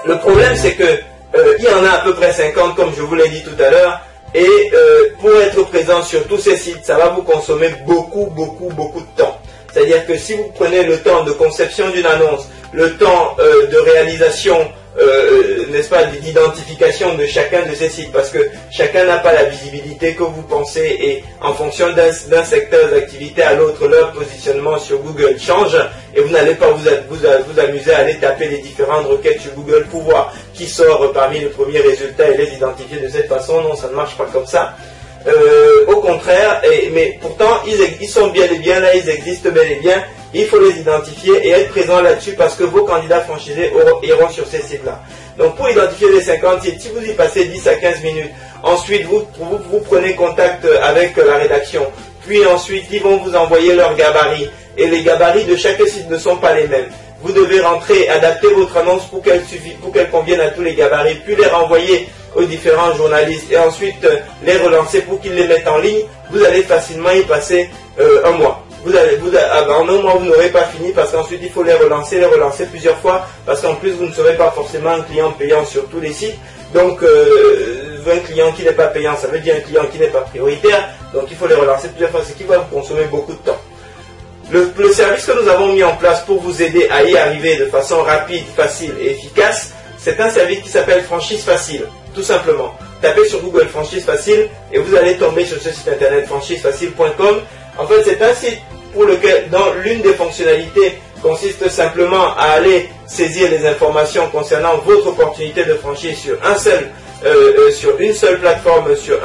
Le problème, c'est que il y en a à peu près 50, comme je vous l'ai dit tout à l'heure, et pour être présent sur tous ces sites, ça va vous consommer beaucoup de temps. C'est-à-dire que si vous prenez le temps de conception d'une annonce, le temps de réalisation, n'est-ce pas, d'identification de chacun de ces sites, parce que chacun n'a pas la visibilité que vous pensez, et en fonction d'un secteur d'activité à l'autre, leur positionnement sur Google change, et vous n'allez pas vous amuser à aller taper les différentes requêtes sur Google pour voir qui sort parmi les premiers résultats et les identifier de cette façon. Non, ça ne marche pas comme ça. Au contraire, mais pourtant ils sont bien et bien là, ils existent bel et bien. Il faut les identifier et être présent là-dessus, parce que vos candidats franchisés iront sur ces sites-là. Donc pour identifier les 50 sites, si vous y passez 10 à 15 minutes, ensuite vous prenez contact avec la rédaction, puis ensuite ils vont vous envoyer leurs gabarits, et les gabarits de chaque site ne sont pas les mêmes. Vous devez rentrer, adapter votre annonce pour qu'elle convienne à tous les gabarits, puis les renvoyer aux différents journalistes et ensuite les relancer pour qu'ils les mettent en ligne. Vous allez facilement y passer un mois. En un mois, vous n'aurez pas fini, parce qu'ensuite il faut les relancer plusieurs fois, parce qu'en plus vous ne serez pas forcément un client payant sur tous les sites. Donc un client qui n'est pas payant, ça veut dire un client qui n'est pas prioritaire, donc il faut les relancer plusieurs fois, ce qui va vous consommer beaucoup de temps. Le service que nous avons mis en place pour vous aider à y arriver de façon rapide, facile et efficace, c'est un service qui s'appelle Franchise Facile, tout simplement. Tapez sur Google Franchise Facile et vous allez tomber sur ce site internet franchisefacile.com. En fait, c'est un site pour lequel, dans l'une des fonctionnalités, consiste simplement à aller saisir les informations concernant votre opportunité de franchise sur sur une seule plateforme, sur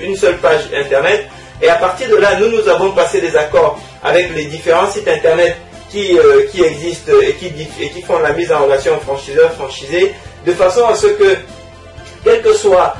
une seule page internet. Et à partir de là, nous avons passé des accords avec les différents sites internet qui existent et qui font la mise en relation franchiseur-franchisé, de façon à ce que, quel que soit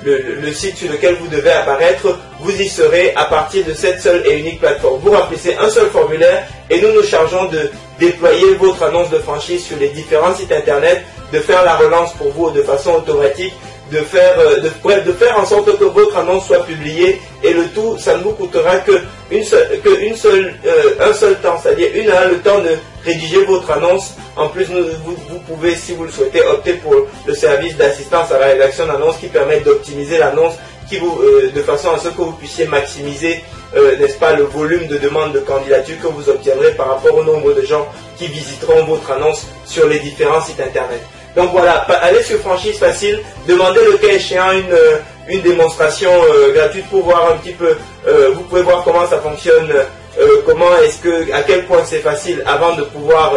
le site sur lequel vous devez apparaître, vous y serez à partir de cette seule et unique plateforme. Vous remplissez un seul formulaire et nous nous chargeons de déployer votre annonce de franchise sur les différents sites internet, de faire la relance pour vous de façon automatique, de faire en sorte que votre annonce soit publiée, et le tout, ça ne vous coûtera un seul temps, c'est-à-dire le temps de rédiger votre annonce. En plus, vous pouvez, si vous le souhaitez, opter pour le service d'assistance à la rédaction d'annonces qui permet d'optimiser l'annonce, de façon à ce que vous puissiez maximiser, n'est-ce pas, le volume de demandes de candidature que vous obtiendrez par rapport au nombre de gens qui visiteront votre annonce sur les différents sites internet. Donc voilà, allez sur Franchise Facile, demandez le cas échéant une démonstration gratuite pour voir un petit peu, vous pouvez voir comment ça fonctionne, à quel point c'est facile avant de pouvoir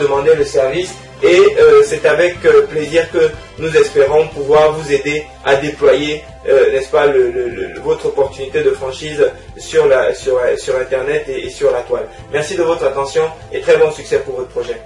demander le service. Et c'est avec plaisir que nous espérons pouvoir vous aider à déployer, n'est-ce pas, votre opportunité de franchise sur Internet et sur la toile. Merci de votre attention et très bon succès pour votre projet.